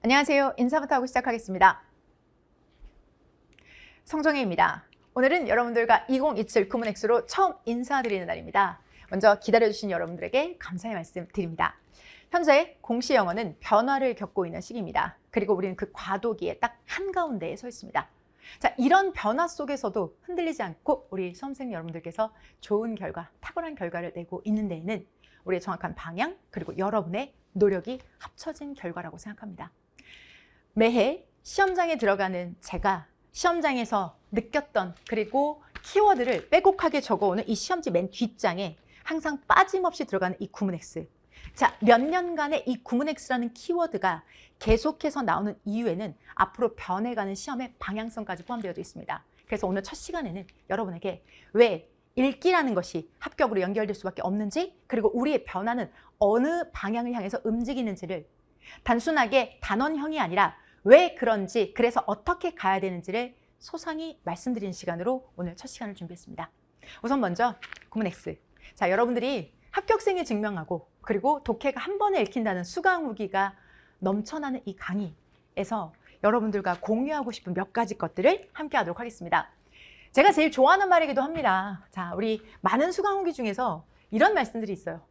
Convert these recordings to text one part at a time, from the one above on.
안녕하세요. 인사부터 하고 시작하겠습니다. 성정혜입니다. 오늘은 여러분들과 2027 구문엑스로 처음 인사드리는 날입니다. 먼저 기다려주신 여러분들에게 감사의 말씀 드립니다. 현재 공시 영어는 변화를 겪고 있는 시기입니다. 그리고 우리는 그 과도기에 딱 한가운데에 서 있습니다. 자, 이런 변화 속에서도 흔들리지 않고 우리 수험생 여러분들께서 좋은 결과, 탁월한 결과를 내고 있는 데에는 우리의 정확한 방향 그리고 여러분의 노력이 합쳐진 결과라고 생각합니다. 매해 시험장에 들어가는 제가 시험장에서 느꼈던 그리고 키워드를 빼곡하게 적어오는 이 시험지 맨 뒷장에 항상 빠짐없이 들어가는 이 구문엑스. 자, 몇 년간의 이 구문엑스라는 키워드가 계속해서 나오는 이유에는 앞으로 변해가는 시험의 방향성까지 포함되어 있습니다. 그래서 오늘 첫 시간에는 여러분에게 왜 읽기라는 것이 합격으로 연결될 수밖에 없는지, 그리고 우리의 변화는 어느 방향을 향해서 움직이는지를 단순하게 단원형이 아니라 왜 그런지, 그래서 어떻게 가야 되는지를 소상히 말씀드리는 시간으로 오늘 첫 시간을 준비했습니다. 우선 먼저 구문엑스. 자, 여러분들이 합격생을 증명하고 그리고 독해가 한 번에 읽힌다는 수강 후기가 넘쳐나는 이 강의에서 여러분들과 공유하고 싶은 몇 가지 것들을 함께 하도록 하겠습니다. 제가 제일 좋아하는 말이기도 합니다. 자, 우리 많은 수강 후기 중에서 이런 말씀들이 있어요.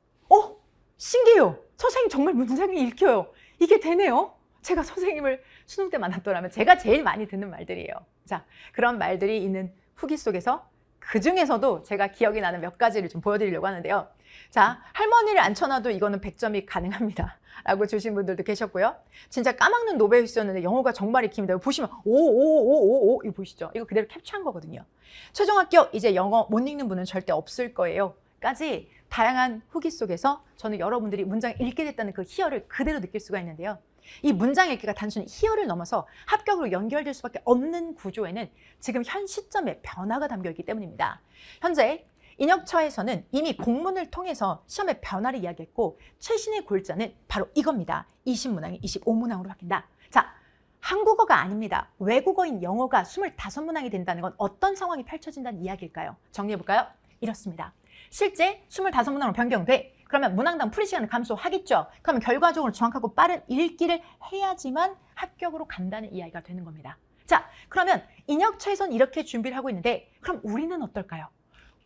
신기해요. 선생님 정말 문장이 읽혀요. 이게 되네요. 제가 선생님을 수능 때 만났더라면 제가 제일 많이 듣는 말들이에요. 자, 그런 말들이 있는 후기 속에서 그 중에서도 제가 기억이 나는 몇 가지를 좀 보여드리려고 하는데요. 자, 할머니를 앉혀놔도 이거는 100점이 가능합니다 라고 주신 분들도 계셨고요. 진짜 까막눈 노베이스였는데 영어가 정말 익힙니다. 보시면 오오오오오 이거 보이시죠? 이거 그대로 캡처한 거거든요. 최종 합격 이제 영어 못 읽는 분은 절대 없을 거예요 까지 다양한 후기 속에서 저는 여러분들이 문장을 읽게 됐다는 그 희열을 그대로 느낄 수가 있는데요. 이 문장 읽기가 단순히 희열을 넘어서 합격으로 연결될 수밖에 없는 구조에는 지금 현 시점에 변화가 담겨있기 때문입니다. 현재 인혁처에서는 이미 공문을 통해서 시험의 변화를 이야기했고, 최신의 골자는 바로 이겁니다. 20문항이 25문항으로 바뀐다. 자, 한국어가 아닙니다. 외국어인 영어가 25문항이 된다는 건 어떤 상황이 펼쳐진다는 이야기일까요? 정리해볼까요? 이렇습니다. 실제 25문항으로 변경돼. 그러면 문항당 풀이 시간을 감소하겠죠. 그러면 결과적으로 정확하고 빠른 읽기를 해야지만 합격으로 간다는 이야기가 되는 겁니다. 자, 그러면 인혁처에서는 이렇게 준비를 하고 있는데 그럼 우리는 어떨까요?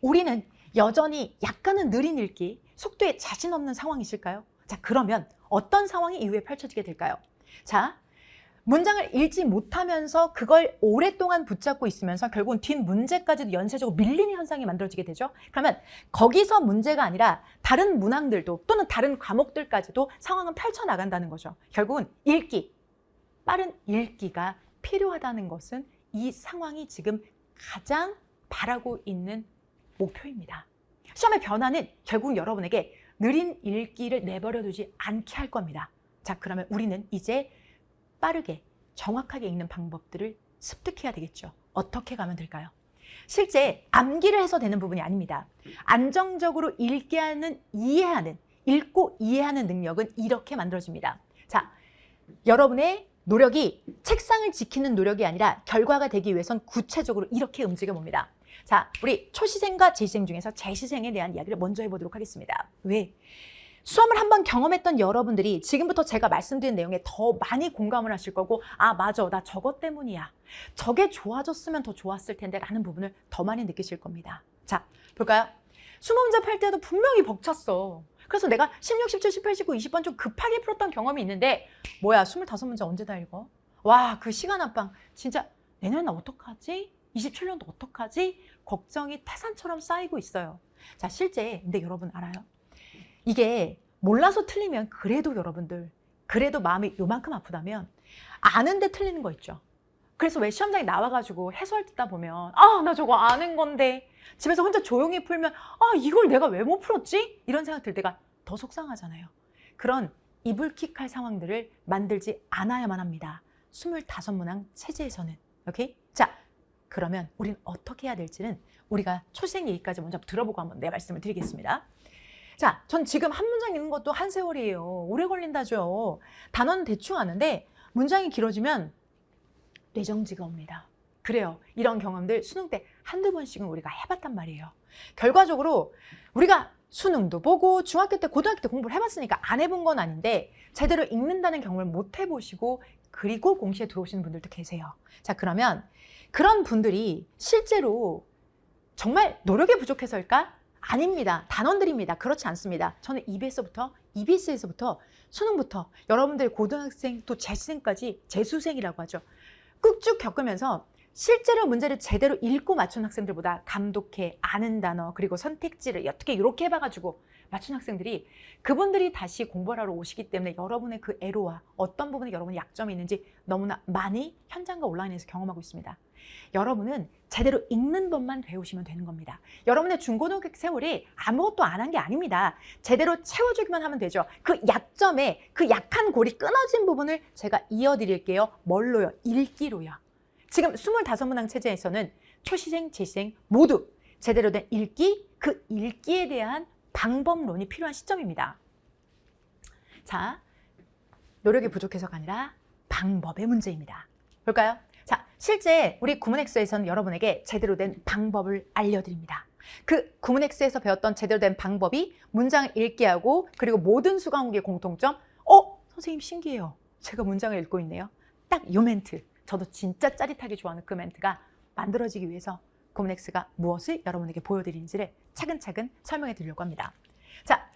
우리는 여전히 약간은 느린 읽기, 속도에 자신 없는 상황이 있을까요? 자, 그러면 어떤 상황이 이후에 펼쳐지게 될까요? 자, 문장을 읽지 못하면서 그걸 오랫동안 붙잡고 있으면서 결국은 뒷 문제까지도 연쇄적으로 밀리는 현상이 만들어지게 되죠. 그러면 거기서 문제가 아니라 다른 문항들도 또는 다른 과목들까지도 상황은 펼쳐나간다는 거죠. 결국은 읽기, 빠른 읽기가 필요하다는 것은 이 상황이 지금 가장 바라고 있는 목표입니다. 시험의 변화는 결국 여러분에게 느린 읽기를 내버려 두지 않게 할 겁니다. 자, 그러면 우리는 이제 빠르게 정확하게 읽는 방법들을 습득해야 되겠죠. 어떻게 가면 될까요? 실제 암기를 해서 되는 부분이 아닙니다. 안정적으로 읽게 하는, 이해하는, 읽고 이해하는 능력은 이렇게 만들어집니다. 자, 여러분의 노력이 책상을 지키는 노력이 아니라 결과가 되기 위해선 구체적으로 이렇게 움직여 봅니다. 자, 우리 초시생과 재시생 중에서 재시생에 대한 이야기를 먼저 해보도록 하겠습니다. 왜? 수험을 한번 경험했던 여러분들이 지금부터 제가 말씀드린 내용에 더 많이 공감을 하실 거고, 아, 맞아, 나 저것 때문이야, 저게 좋아졌으면 더 좋았을 텐데 라는 부분을 더 많이 느끼실 겁니다. 자, 볼까요? 20문제 풀 때도 분명히 벅찼어. 그래서 내가 16, 17, 18, 19, 20번 좀 급하게 풀었던 경험이 있는데 뭐야, 25문제 언제 다 읽어? 와, 그 시간 압박 진짜 내년엔 어떡하지? 27년도 어떡하지? 걱정이 태산처럼 쌓이고 있어요. 자, 실제 근데 여러분 알아요? 이게 몰라서 틀리면 그래도 여러분들, 그래도 마음이 요만큼 아프다면 아는데 틀리는 거 있죠. 그래서 왜 시험장에 나와가지고 해설 듣다 보면 아, 나 저거 아는 건데, 집에서 혼자 조용히 풀면 아, 이걸 내가 왜 못 풀었지? 이런 생각 들 때가 더 속상하잖아요. 그런 이불킥할 상황들을 만들지 않아야만 합니다. 25문항 체제에서는. 오케이? 자, 그러면 우리는 어떻게 해야 될지는 우리가 초생 얘기까지 먼저 들어보고 한번 내 말씀을 드리겠습니다. 자, 전 지금 한 문장 읽는 것도 한 세월이에요. 오래 걸린다죠. 단어는 대충 아는데 문장이 길어지면 뇌정지가 옵니다. 그래요. 이런 경험들 수능 때 한두 번씩은 우리가 해봤단 말이에요. 결과적으로 우리가 수능도 보고 중학교 때 고등학교 때 공부를 해봤으니까 안 해본 건 아닌데 제대로 읽는다는 경험을 못 해보시고 그리고 공시에 들어오시는 분들도 계세요. 자, 그러면 그런 분들이 실제로 정말 노력이 부족해서일까? 아닙니다. 단언드립니다. 그렇지 않습니다. 저는 EBS에서부터 수능부터 여러분들 고등학생 또 재수생까지 재수생이라고 하죠. 꾹쭉 겪으면서 실제로 문제를 제대로 읽고 맞춘 학생들보다 감독해, 아는 단어, 그리고 선택지를 어떻게 이렇게 해봐가지고 맞춘 학생들이 그분들이 다시 공부를 하러 오시기 때문에 여러분의 그 애로와 어떤 부분에 여러분의 약점이 있는지 너무나 많이 현장과 온라인에서 경험하고 있습니다. 여러분은 제대로 읽는 법만 배우시면 되는 겁니다. 여러분의 중고등학교 세월이 아무것도 안 한 게 아닙니다. 제대로 채워주기만 하면 되죠. 그 약점에 그 약한 골이 끊어진 부분을 제가 이어드릴게요. 뭘로요? 읽기로요. 지금 25문항 체제에서는 초시생, 재시생 모두 제대로 된 읽기, 그 읽기에 대한 방법론이 필요한 시점입니다. 자, 노력이 부족해서가 아니라 방법의 문제입니다. 볼까요? 자, 실제 우리 구문엑스에서는 여러분에게 제대로 된 방법을 알려드립니다. 그 구문엑스에서 배웠던 제대로 된 방법이 문장을 읽게 하고 그리고 모든 수강국의 공통점, 선생님 신기해요. 제가 문장을 읽고 있네요. 딱 이 멘트. 저도 진짜 짜릿하게 좋아하는 그 멘트가 만들어지기 위해서 구문엑스가 무엇을 여러분에게 보여드리는지를 차근차근 설명해 드리려고 합니다. 자,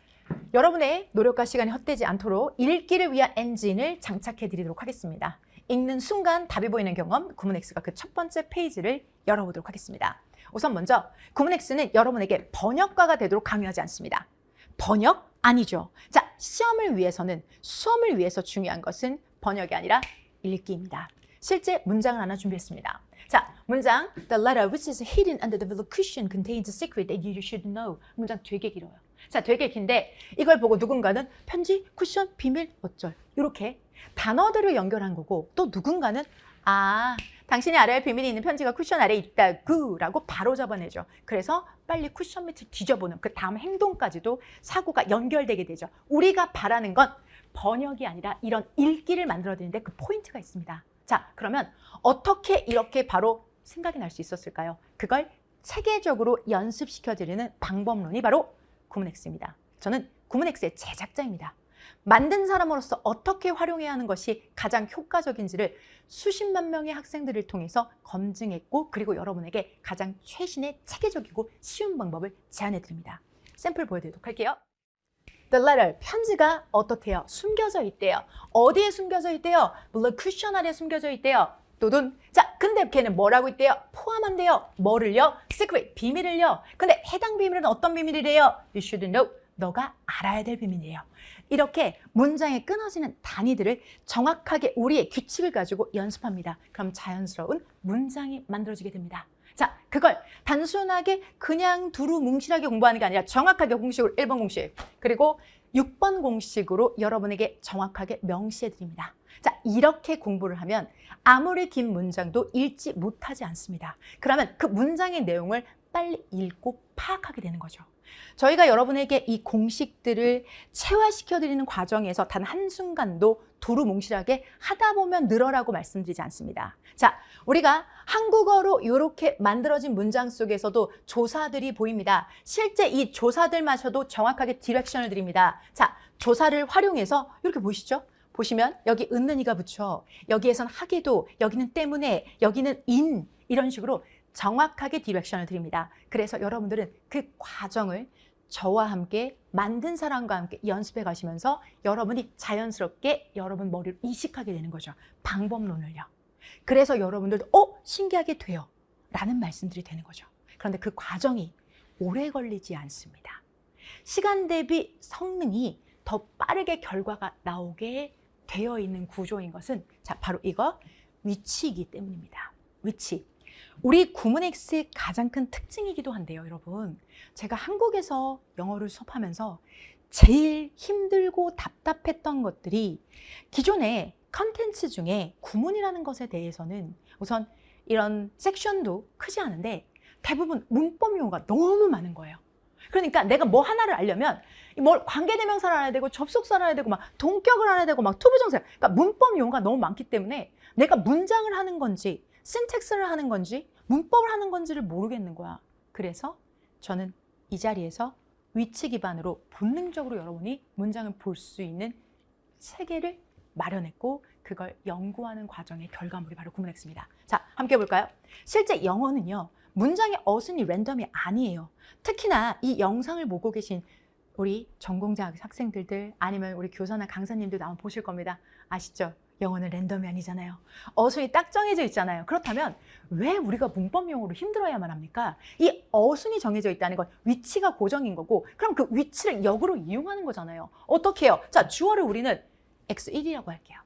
여러분의 노력과 시간이 헛되지 않도록 읽기를 위한 엔진을 장착해 드리도록 하겠습니다. 읽는 순간 답이 보이는 경험, 구문엑스가 그 첫 번째 페이지를 열어보도록 하겠습니다. 우선 먼저 구문엑스는 여러분에게 번역가가 되도록 강요하지 않습니다. 번역? 아니죠. 자, 시험을 위해서는, 수험을 위해서 중요한 것은 번역이 아니라 읽기입니다. 실제 문장을 하나 준비했습니다. 자, 문장 The letter which is hidden under the velvet cushion contains a secret that you should know. 문장 되게 길어요. 자, 되게 긴데 이걸 보고 누군가는 편지, 쿠션, 비밀, 어쩔 이렇게 단어들을 연결한 거고 또 누군가는 당신이 알아야 할 비밀이 있는 편지가 쿠션 아래에 있다구 라고 바로 잡아내죠. 그래서 빨리 쿠션 밑을 뒤져보는 그 다음 행동까지도 사고가 연결되게 되죠. 우리가 바라는 건 번역이 아니라 이런 읽기를 만들어드리는데 그 포인트가 있습니다. 자, 그러면 어떻게 이렇게 바로 생각이 날 수 있었을까요? 그걸 체계적으로 연습시켜드리는 방법론이 바로 구문엑스입니다. 저는 구문엑스의 제작자입니다. 만든 사람으로서 어떻게 활용해야 하는 것이 가장 효과적인지를 수십만 명의 학생들을 통해서 검증했고 그리고 여러분에게 가장 최신의 체계적이고 쉬운 방법을 제안해 드립니다. 샘플 보여드리도록 할게요. The letter, 편지가 어떻대요? 숨겨져 있대요. 어디에 숨겨져 있대요? 물론 쿠션 아래에 숨겨져 있대요. 또돈. 자, 근데 걔는 뭐라고 있대요? 포함한대요. 뭐를요? secret, 비밀을요. 근데 해당 비밀은 어떤 비밀이래요? You should know, 너가 알아야 될 비밀이에요. 이렇게 문장에 끊어지는 단위들을 정확하게 우리의 규칙을 가지고 연습합니다. 그럼 자연스러운 문장이 만들어지게 됩니다. 자, 그걸 단순하게 그냥 두루뭉실하게 공부하는 게 아니라 정확하게 공식으로 1번 공식 그리고 6번 공식으로 여러분에게 정확하게 명시해 드립니다. 자, 이렇게 공부를 하면 아무리 긴 문장도 읽지 못하지 않습니다. 그러면 그 문장의 내용을 빨리 읽고 파악하게 되는 거죠. 저희가 여러분에게 이 공식들을 체화시켜드리는 과정에서 단 한순간도 두루뭉실하게 하다 보면 늘어라고 말씀드리지 않습니다. 자, 우리가 한국어로 이렇게 만들어진 문장 속에서도 조사들이 보입니다. 실제 이 조사들마저도 정확하게 디렉션을 드립니다. 자, 조사를 활용해서 이렇게 보이시죠? 보시면 여기 은는이가 붙여, 여기에선 하게도, 여기는 때문에, 여기는 인 이런 식으로 정확하게 디렉션을 드립니다. 그래서 여러분들은 그 과정을 저와 함께 만든 사람과 함께 연습해 가시면서 여러분이 자연스럽게 여러분 머리를 이식하게 되는 거죠. 방법론을요. 그래서 여러분들도 신기하게 돼요 라는 말씀들이 되는 거죠. 그런데 그 과정이 오래 걸리지 않습니다. 시간 대비 성능이 더 빠르게 결과가 나오게 되어 있는 구조인 것은 자, 바로 이거 위치이기 때문입니다. 위치. 우리 구문엑스의 가장 큰 특징이기도 한데요, 여러분. 제가 한국에서 영어를 수업하면서 제일 힘들고 답답했던 것들이 기존의 컨텐츠 중에 구문이라는 것에 대해서는 우선 이런 섹션도 크지 않은데 대부분 문법 용어가 너무 많은 거예요. 그러니까 내가 뭐 하나를 알려면 뭘 관계대명사를 알아야 되고 접속사를 알아야 되고 막 동격을 알아야 되고 막 투부정사, 그러니까 문법 용어가 너무 많기 때문에 내가 문장을 하는 건지 신텍스를 하는 건지 문법을 하는 건지를 모르겠는 거야. 그래서 저는 이 자리에서 위치 기반으로 본능적으로 여러분이 문장을 볼 수 있는 체계를 마련했고 그걸 연구하는 과정의 결과물이 바로 구문X입니다. 자, 함께 볼까요? 실제 영어는요. 문장의 어순이 랜덤이 아니에요. 특히나 이 영상을 보고 계신 우리 전공자 학생들들 아니면 우리 교사나 강사님들도 아마 보실 겁니다. 아시죠? 영어는 랜덤이 아니잖아요. 어순이 딱 정해져 있잖아요. 그렇다면 왜 우리가 문법 용어로 힘들어야만 합니까? 이 어순이 정해져 있다는 건 위치가 고정인 거고 그럼 그 위치를 역으로 이용하는 거잖아요. 어떻게 해요? 자, 주어를 우리는 X1이라고 할게요.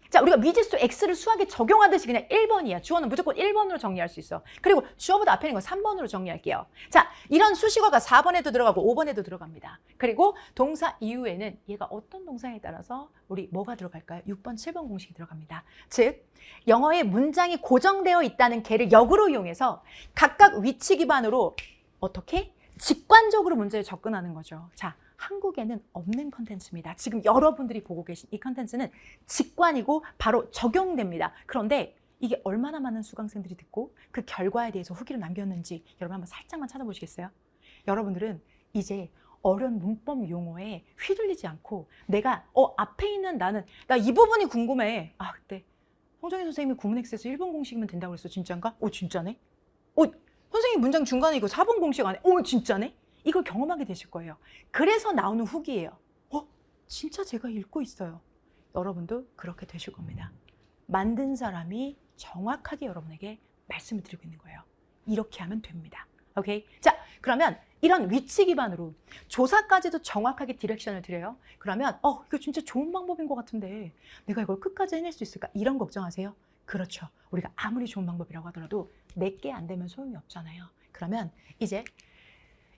자, 우리가 미지수 X를 수학에 적용하듯이 그냥 1번이야. 주어는 무조건 1번으로 정리할 수 있어. 그리고 주어보다 앞에 있는 건 3번으로 정리할게요. 자, 이런 수식어가 4번에도 들어가고 5번에도 들어갑니다. 그리고 동사 이후에는 얘가 어떤 동사에 따라서 우리 뭐가 들어갈까요? 6번, 7번 공식이 들어갑니다. 즉, 영어의 문장이 고정되어 있다는 개를 역으로 이용해서 각각 위치 기반으로 어떻게? 직관적으로 문제에 접근하는 거죠. 자, 한국에는 없는 컨텐츠입니다. 지금 여러분들이 보고 계신 이 컨텐츠는 직관이고 바로 적용됩니다. 그런데 이게 얼마나 많은 수강생들이 듣고 그 결과에 대해서 후기를 남겼는지 여러분 한번 살짝만 찾아보시겠어요? 여러분들은 이제 어려운 문법 용어에 휘둘리지 않고 내가 앞에 있는 나 이 부분이 궁금해. 아, 그때 홍정희 선생님이 구문X에서 1번 공식이면 된다고 그랬어. 진짠가? 진짜네? 선생님 문장 중간에 이거 4번 공식 안 해? 진짜네? 이걸 경험하게 되실 거예요. 그래서 나오는 후기예요. 진짜 제가 읽고 있어요. 여러분도 그렇게 되실 겁니다. 만든 사람이 정확하게 여러분에게 말씀을 드리고 있는 거예요. 이렇게 하면 됩니다. 오케이? 자, 그러면 이런 위치 기반으로 조사까지도 정확하게 디렉션을 드려요. 그러면 이거 진짜 좋은 방법인 것 같은데 내가 이걸 끝까지 해낼 수 있을까? 이런 걱정하세요? 그렇죠. 우리가 아무리 좋은 방법이라고 하더라도 내게 안 되면 소용이 없잖아요. 그러면 이제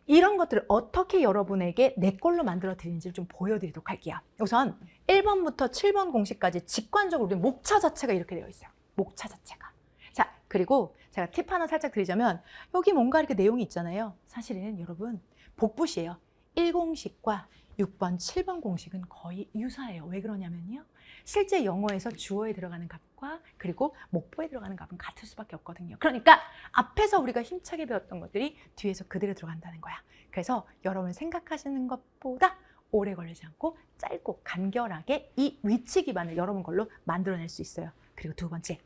이런 것들을 어떻게 여러분에게 내 걸로 만들어 드리는지를 좀 보여드리도록 할게요. 우선 1번부터 7번 공식까지 직관적으로 우리 목차 자체가 이렇게 되어 있어요. 목차 자체가. 자, 그리고 제가 팁 하나 살짝 드리자면 여기 뭔가 이렇게 내용이 있잖아요. 사실은 여러분 복붙이에요. 1공식과 6번, 7번 공식은 거의 유사해요. 왜 그러냐면요. 실제 영어에서 주어에 들어가는 값과 그리고 목보에 들어가는 값은 같을 수밖에 없거든요. 그러니까 앞에서 우리가 힘차게 배웠던 것들이 뒤에서 그대로 들어간다는 거야. 그래서 여러분 생각하시는 것보다 오래 걸리지 않고 짧고 간결하게 이 위치 기반을 여러분 걸로 만들어낼 수 있어요. 그리고 두 번째.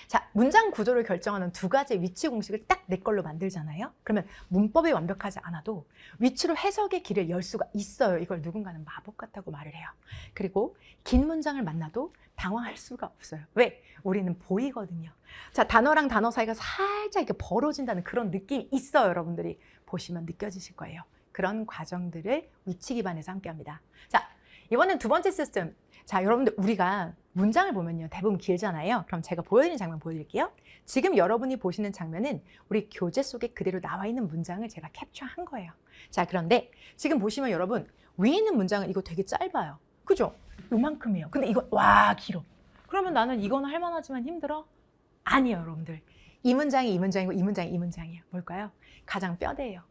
자, 문장 구조를 결정하는 두 가지 위치 공식을 딱 내 걸로 만들잖아요. 그러면 문법이 완벽하지 않아도 위치로 해석의 길을 열 수가 있어요. 이걸 누군가는 마법 같다고 말을 해요. 그리고 긴 문장을 만나도 당황할 수가 없어요. 왜? 우리는 보이거든요. 자, 단어랑 단어 사이가 살짝 이렇게 벌어진다는 그런 느낌이 있어요. 여러분들이 보시면 느껴지실 거예요. 그런 과정들을 위치 기반에서 함께합니다. 자, 이번엔 두 번째 시스템. 자, 여러분들 우리가 문장을 보면요. 대부분 길잖아요. 그럼 제가 보여드리는 장면 보여드릴게요. 지금 여러분이 보시는 장면은 우리 교재 속에 그대로 나와 있는 문장을 제가 캡처한 거예요. 자, 그런데 지금 보시면 여러분 위에 있는 문장은 이거 되게 짧아요. 그죠? 요만큼이에요. 근데 이거 와 길어. 그러면 나는 이건 할만하지만 힘들어? 아니에요, 여러분들. 이 문장이 이 문장이고 이 문장이 이 문장이에요. 뭘까요? 가장 뼈대예요.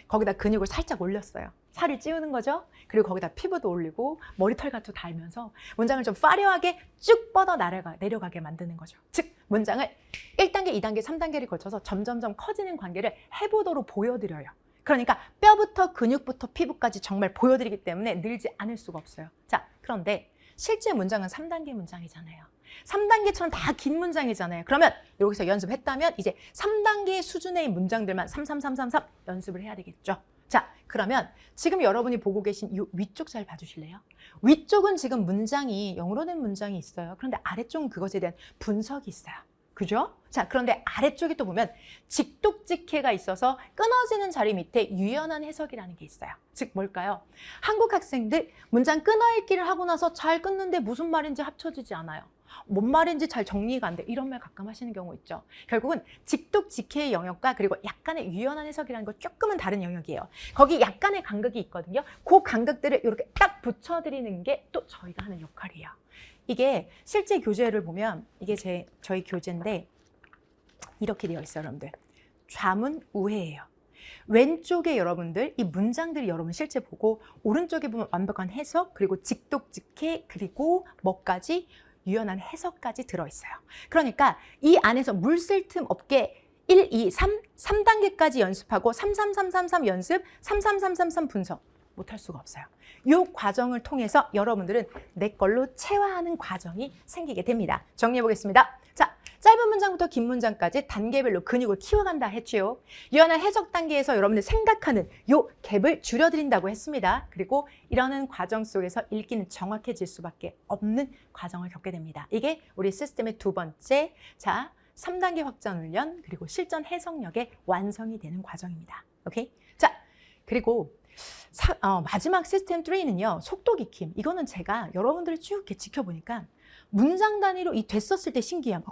거기다 근육을 살짝 올렸어요. 살을 찌우는 거죠. 그리고 거기다 피부도 올리고 머리털 같은 달면서 문장을 좀 화려하게 쭉 뻗어 내려가게 만드는 거죠. 즉 문장을 1단계, 2단계, 3단계를 거쳐서 점점점 커지는 관계를 해보도록 보여드려요. 그러니까 뼈부터 근육부터 피부까지 정말 보여드리기 때문에 늘지 않을 수가 없어요. 자, 그런데 실제 문장은 3단계 문장이잖아요. 3단계처럼 다 긴 문장이잖아요. 그러면 여기서 연습했다면 이제 3단계 수준의 문장들만 33333 연습을 해야 되겠죠. 자, 그러면 지금 여러분이 보고 계신 이 위쪽 잘 봐주실래요? 위쪽은 지금 문장이 영어로 된 문장이 있어요. 그런데 아래쪽은 그것에 대한 분석이 있어요. 그죠? 자, 그런데 아래쪽에 또 보면 직독직해가 있어서 끊어지는 자리 밑에 유연한 해석이라는 게 있어요. 즉 뭘까요? 한국 학생들 문장 끊어읽기를 하고 나서 잘 끊는데 무슨 말인지 합쳐지지 않아요. 뭔 말인지 잘 정리가 안 돼. 이런 말 가끔 하시는 경우 있죠. 결국은 직독직해의 영역과 그리고 약간의 유연한 해석이라는 거 조금은 다른 영역이에요. 거기 약간의 간극이 있거든요. 그 간극들을 이렇게 딱 붙여드리는 게 또 저희가 하는 역할이에요. 이게 실제 교재를 보면 이게 저희 교재인데 이렇게 되어 있어요, 여러분들. 좌문 우회예요. 왼쪽에 여러분들 이 문장들이 여러분 실제 보고 오른쪽에 보면 완벽한 해석 그리고 직독직해 그리고 뭐까지 유연한 해석까지 들어있어요. 그러니까 이 안에서 물 쓸 틈 없게 1, 2, 3단계까지 연습하고 33333 연습, 33333 분석 못할 수가 없어요. 이 과정을 통해서 여러분들은 내 걸로 체화하는 과정이 생기게 됩니다. 정리해 보겠습니다. 자, 짧은 문장부터 긴 문장까지 단계별로 근육을 키워간다 했지요. 유연한 해석 단계에서 여러분들 생각하는 이 갭을 줄여드린다고 했습니다. 그리고 이러는 과정 속에서 읽기는 정확해질 수밖에 없는 과정을 겪게 됩니다. 이게 우리 시스템의 두 번째, 자, 3단계 확장 훈련 그리고 실전 해석력의 완성이 되는 과정입니다. 오케이? 자, 그리고 마지막 시스템 3는요, 속도 익힘. 이거는 제가 여러분들을 쭉 이렇게 지켜보니까 문장 단위로 이 됐었을 때 신기함.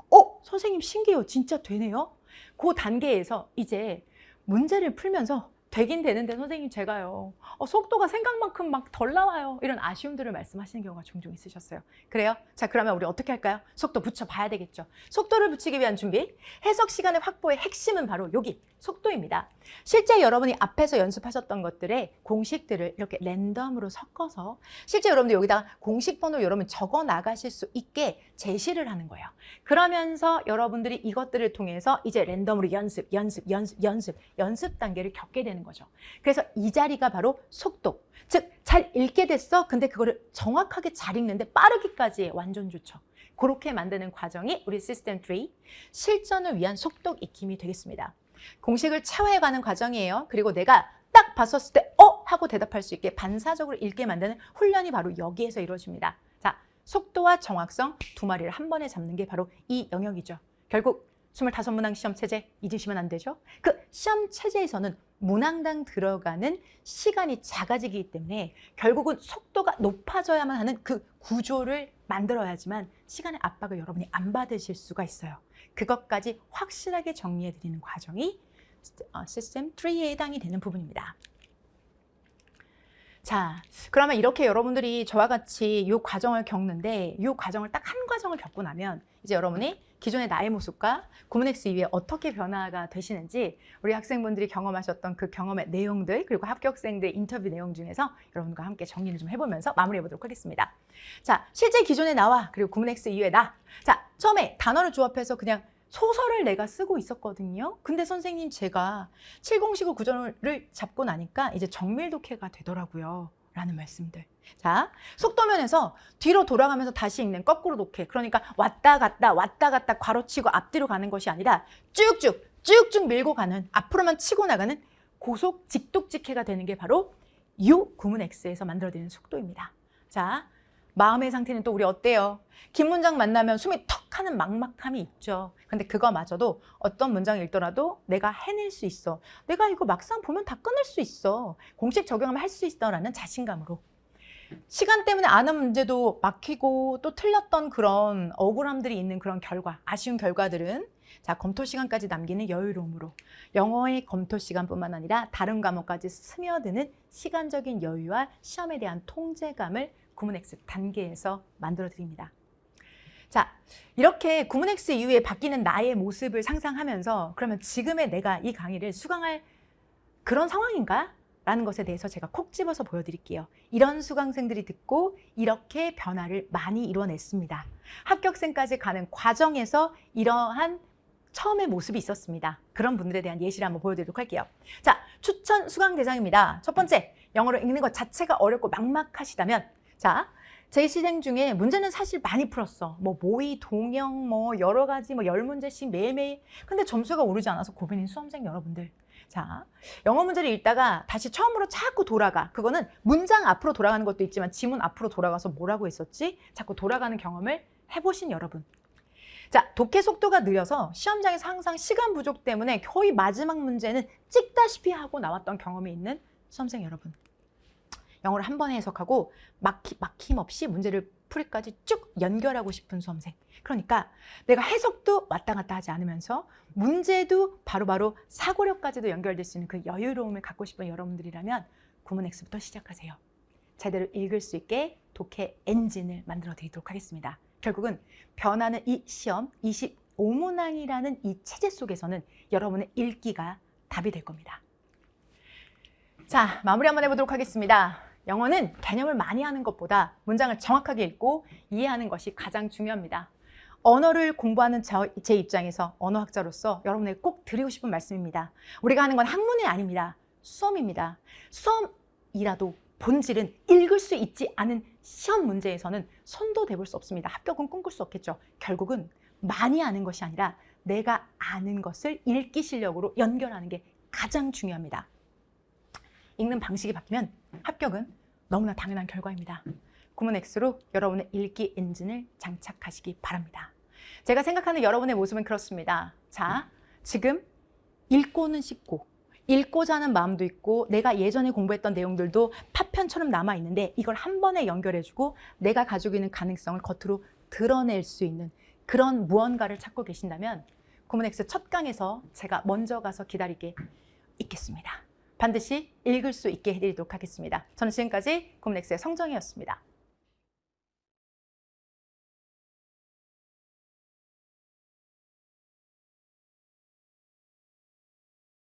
선생님 신기해요. 진짜 되네요. 그 단계에서 이제 문제를 풀면서 되긴 되는데 선생님 제가요. 속도가 생각만큼 막 덜 나와요. 이런 아쉬움들을 말씀하시는 경우가 종종 있으셨어요. 그래요? 자, 그러면 우리 어떻게 할까요? 속도 붙여봐야 되겠죠. 속도를 붙이기 위한 준비. 해석 시간의 확보의 핵심은 바로 여기 속도입니다. 실제 여러분이 앞에서 연습하셨던 것들의 공식들을 이렇게 랜덤으로 섞어서 실제 여러분들 여기다가 공식 번호 여러분 적어 나가실 수 있게 제시를 하는 거예요. 그러면서 여러분들이 이것들을 통해서 이제 랜덤으로 연습 단계를 겪게 되는 거죠. 그래서 이 자리가 바로 속도. 즉, 잘 읽게 됐어. 근데 그거를 정확하게 잘 읽는데 빠르기까지 완전 좋죠. 그렇게 만드는 과정이 우리 시스템 3, 실전을 위한 속도 익힘이 되겠습니다. 공식을 체화해가는 과정이에요. 그리고 내가 딱 봤었을 때 하고 대답할 수 있게 반사적으로 읽게 만드는 훈련이 바로 여기에서 이루어집니다. 자, 속도와 정확성 두 마리를 한 번에 잡는 게 바로 이 영역이죠. 결국 25문항 시험 체제 잊으시면 안 되죠. 그 시험 체제에서는 문항당 들어가는 시간이 작아지기 때문에 결국은 속도가 높아져야만 하는 그 구조를 만들어야지만 시간의 압박을 여러분이 안 받으실 수가 있어요. 그것까지 확실하게 정리해 드리는 과정이 시스템 3에 해당이 되는 부분입니다. 자, 그러면 이렇게 여러분들이 저와 같이 이 과정을 겪는데 이 과정을 딱 한 과정을 겪고 나면 이제 여러분이 기존의 나의 모습과 구문X 이후에 어떻게 변화가 되시는지 우리 학생분들이 경험하셨던 그 경험의 내용들 그리고 합격생들의 인터뷰 내용 중에서 여러분과 함께 정리를 좀 해보면서 마무리해 보도록 하겠습니다. 자, 실제 기존의 나와 그리고 구문X 이후의 나. 자, 처음에 단어를 조합해서 그냥 소설을 내가 쓰고 있었거든요. 근데 선생님 제가 7공식을 구조를 잡고 나니까 이제 정밀 독해가 되더라고요. 라는 말씀들. 자, 속도면에서 뒤로 돌아가면서 다시 읽는 거꾸로 독해. 그러니까 왔다 갔다 괄호치고 앞뒤로 가는 것이 아니라 쭉쭉 밀고 가는 앞으로만 치고 나가는 고속 직독직해가 되는 게 바로 U 구문 X에서 만들어지는 속도입니다. 자, 마음의 상태는 또 우리 어때요? 긴 문장 만나면 숨이 턱 하는 막막함이 있죠. 근데 그거마저도 어떤 문장을 읽더라도 내가 해낼 수 있어. 내가 이거 막상 보면 다 끝낼 수 있어. 공식 적용하면 할 수 있어라는 자신감으로. 시간 때문에 아는 문제도 막히고 또 틀렸던 그런 억울함들이 있는 그런 결과, 아쉬운 결과들은 자, 검토 시간까지 남기는 여유로움으로 영어의 검토 시간뿐만 아니라 다른 과목까지 스며드는 시간적인 여유와 시험에 대한 통제감을 구문X 단계에서 만들어 드립니다. 자, 이렇게 구문X 이후에 바뀌는 나의 모습을 상상하면서 그러면 지금의 내가 이 강의를 수강할 그런 상황인가? 라는 것에 대해서 제가 콕 집어서 보여드릴게요. 이런 수강생들이 듣고 이렇게 변화를 많이 이뤄냈습니다. 합격생까지 가는 과정에서 이러한 처음의 모습이 있었습니다. 그런 분들에 대한 예시를 한번 보여드리도록 할게요. 자, 추천 수강 대상입니다. 첫 번째, 영어를 읽는 것 자체가 어렵고 막막하시다면 자, 제 시생 중에 문제는 사실 많이 풀었어. 모의, 동영, 여러 가지 10문제씩 매일매일. 근데 점수가 오르지 않아서 고민인 수험생 여러분들. 자, 영어 문제를 읽다가 다시 처음으로 자꾸 돌아가. 그거는 문장 앞으로 돌아가는 것도 있지만 지문 앞으로 돌아가서 뭐라고 했었지? 자꾸 돌아가는 경험을 해보신 여러분. 자, 독해 속도가 느려서 시험장에서 항상 시간 부족 때문에 거의 마지막 문제는 찍다시피 하고 나왔던 경험이 있는 수험생 여러분. 영어를 한 번에 해석하고 막힘없이 문제를 풀이까지 쭉 연결하고 싶은 수험생. 그러니까 내가 해석도 왔다 갔다 하지 않으면서 문제도 바로바로 사고력까지도 연결될 수 있는 그 여유로움을 갖고 싶은 여러분들이라면 구문X부터 시작하세요. 제대로 읽을 수 있게 독해 엔진을 만들어 드리도록 하겠습니다. 결국은 변하는 이 시험 25문항이라는 이 체제 속에서는 여러분의 읽기가 답이 될 겁니다. 자, 마무리 한번 해보도록 하겠습니다. 영어는 개념을 많이 하는 것보다 문장을 정확하게 읽고 이해하는 것이 가장 중요합니다. 언어를 공부하는 제 입장에서 언어학자로서 여러분에게 꼭 드리고 싶은 말씀입니다. 우리가 하는 건 학문이 아닙니다. 수험입니다. 수험이라도 본질은 읽을 수 있지 않은 시험 문제에서는 손도 대볼 수 없습니다. 합격은 꿈꿀 수 없겠죠. 결국은 많이 아는 것이 아니라 내가 아는 것을 읽기 실력으로 연결하는 게 가장 중요합니다. 읽는 방식이 바뀌면 합격은 너무나 당연한 결과입니다. 구문X로 여러분의 읽기 엔진을 장착하시기 바랍니다. 제가 생각하는 여러분의 모습은 그렇습니다. 자, 지금 읽고는 싶고 읽고자 하는 마음도 있고 내가 예전에 공부했던 내용들도 파편처럼 남아있는데 이걸 한 번에 연결해주고 내가 가지고 있는 가능성을 겉으로 드러낼 수 있는 그런 무언가를 찾고 계신다면 구문X 첫 강에서 제가 먼저 가서 기다리게 있겠습니다. 반드시 읽을 수 있게 해드리도록 하겠습니다. 저는 지금까지 구문X의 성정이었습니다.